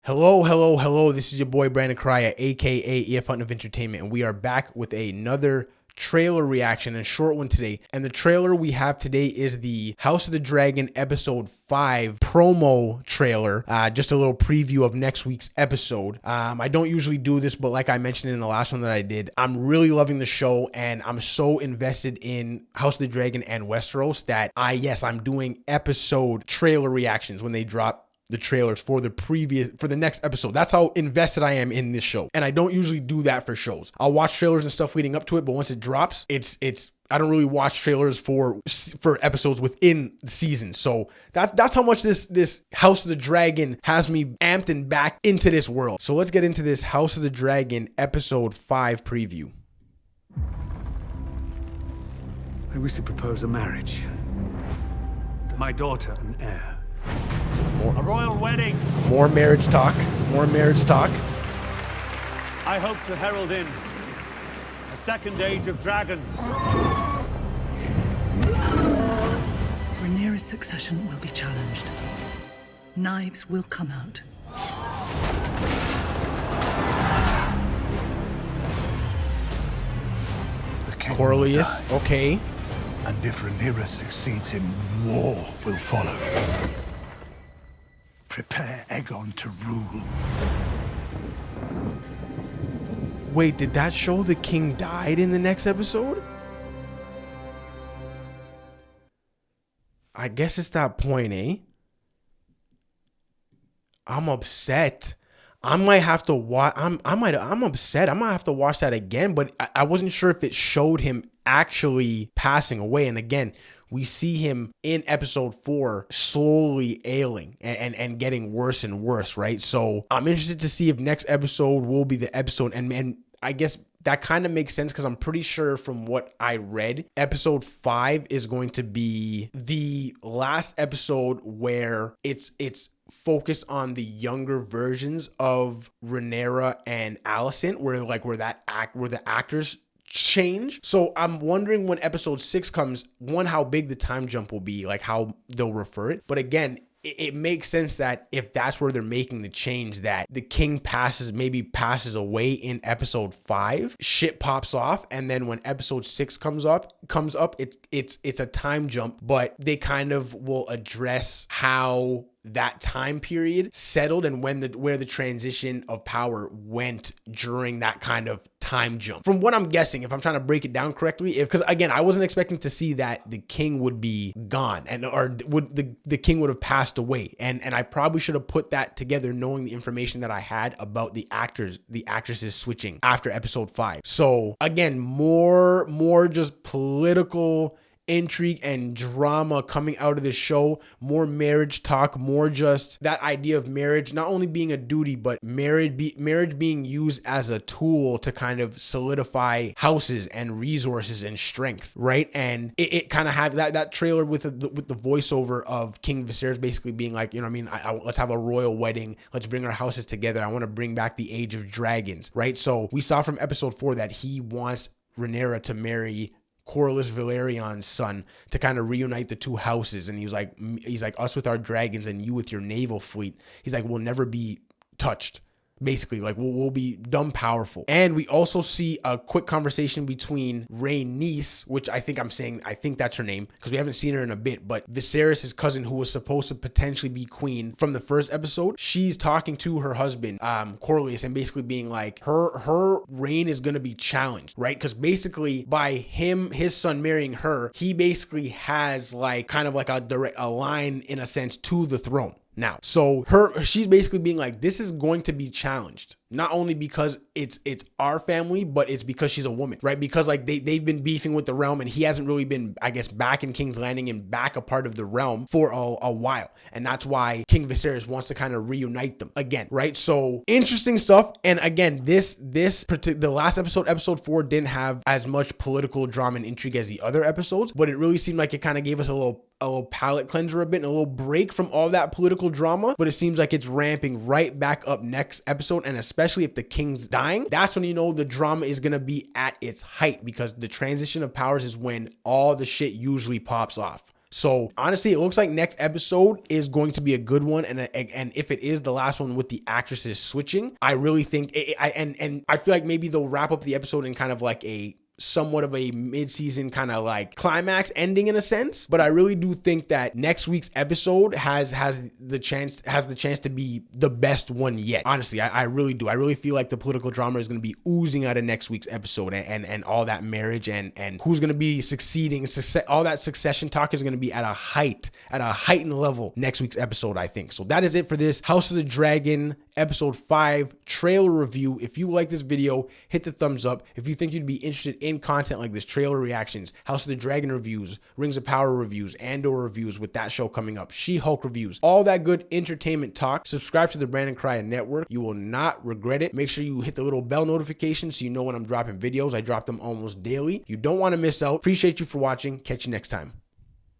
Hello, hello, hello. This is your boy Brandon Crya, aka EF Hunt of Entertainment, and we are back with another trailer reaction, a short one today. And the trailer we have today is the House of the Dragon episode 5 promo trailer. Just a little preview of next week's episode. I don't usually do this, but like I mentioned in the last one that I did, I'm really loving the show and I'm so invested in House of the Dragon and Westeros that I'm doing episode trailer reactions when they drop the trailers for the next episode. That's how invested I am in this show. And I don't usually do that for shows. I'll watch trailers and stuff leading up to it, but once it drops, I don't really watch trailers for episodes within the season. So that's how much this House of the Dragon has me amped and back into this world. So let's get into this House of the Dragon episode 5 preview. I wish to propose a marriage to my daughter and heir. A royal wedding. More marriage talk. More marriage talk. I hope to herald in a second age of dragons. Rhaenyra's succession will be challenged. Knives will come out. The king Corlius, will die, okay. and if Rhaenyra succeeds him, war will follow. Prepare Aegon to rule. Wait, did that show the king died in the next episode? I guess it's that point, eh? I'm upset. I might have to watch. I'm upset. I might have to watch that again, but I wasn't sure if it showed him actually passing away. And again, we see him in episode 4 slowly ailing and getting worse and worse, right? So I'm interested to see if next episode will be the episode. And I guess that kind of makes sense because I'm pretty sure from what I read, episode 5 is going to be the last episode where it's focused on the younger versions of Rhaenyra and Alicent, where the actors change. So I'm wondering when episode 6 comes, one, how big the time jump will be, like how they'll refer it. But again, it makes sense that if that's where they're making the change, that the king passes away in episode 5, shit pops off, and then when episode 6 comes up, it's a time jump, but they kind of will address how that time period settled and where the transition of power went during that kind of time jump. From what I'm guessing, if I'm trying to break it down correctly, because again, I wasn't expecting to see that the king would be gone or the king would have passed away, and I probably should have put that together knowing the information that I had about the actresses switching after episode 5. So again, more just political intrigue and drama coming out of this show, more marriage talk, more just that idea of marriage not only being a duty, but marriage being used as a tool to kind of solidify houses and resources and strength, right? And it kind of had that trailer with the voiceover of King Viserys basically being like, you know what I mean, let's have a royal wedding, let's bring our houses together, I want to bring back the Age of Dragons, right? So we saw from episode 4 that he wants Rhaenyra to marry Corlys Valerian's son to kind of reunite the two houses. And he's like, us with our dragons and you with your naval fleet. He's like, we'll never be touched. Basically, like we'll be dumb powerful. And we also see a quick conversation between Rhaenys, which I think that's her name because we haven't seen her in a bit, but Viserys' cousin, who was supposed to potentially be queen from the first episode. She's talking to her husband, Corlys, and basically being like, her reign is going to be challenged, right? Because basically by his son marrying her, he basically has like kind of like a line in a sense to the throne now. So she's basically being like, this is going to be challenged, not only because it's our family, but it's because she's a woman, right? Because like they've been beefing with the realm and he hasn't really been, I guess, back in King's Landing and back a part of the realm for a while. And that's why King Viserys wants to kind of reunite them again, right? So interesting stuff. And again, the last episode 4 didn't have as much political drama and intrigue as the other episodes, but it really seemed like it kind of gave us a little palate cleanser a bit and a little break from all that political drama. But it seems like it's ramping right back up next episode, and especially if the king's dying, that's when you know the drama is gonna be at its height, because the transition of powers is when all the shit usually pops off. So honestly, it looks like next episode is going to be a good one. And if it is the last one with the actresses switching, I really think and I feel like maybe they'll wrap up the episode in kind of like a somewhat of a mid-season kind of like climax ending in a sense, but I really do think that next week's episode has the chance to be the best one yet. Honestly, I really do. I really feel like the political drama is going to be oozing out of next week's episode, and all that marriage and who's going to be succeeding, all that succession talk is going to be at a heightened level next week's episode, I think. So that is it for this House of the Dragon episode 5 trailer review. If you like this video, hit the thumbs up. If you think you'd be interested in content like this, trailer reactions, House of the Dragon reviews, Rings of Power reviews, Andor reviews with that show coming up, She-Hulk reviews, all that good entertainment talk, subscribe to the Brandon Cryan Network. You will not regret it. Make sure you hit the little bell notification so you know when I'm dropping videos. I drop them almost daily. You don't want to miss out. Appreciate you for watching. Catch you next time.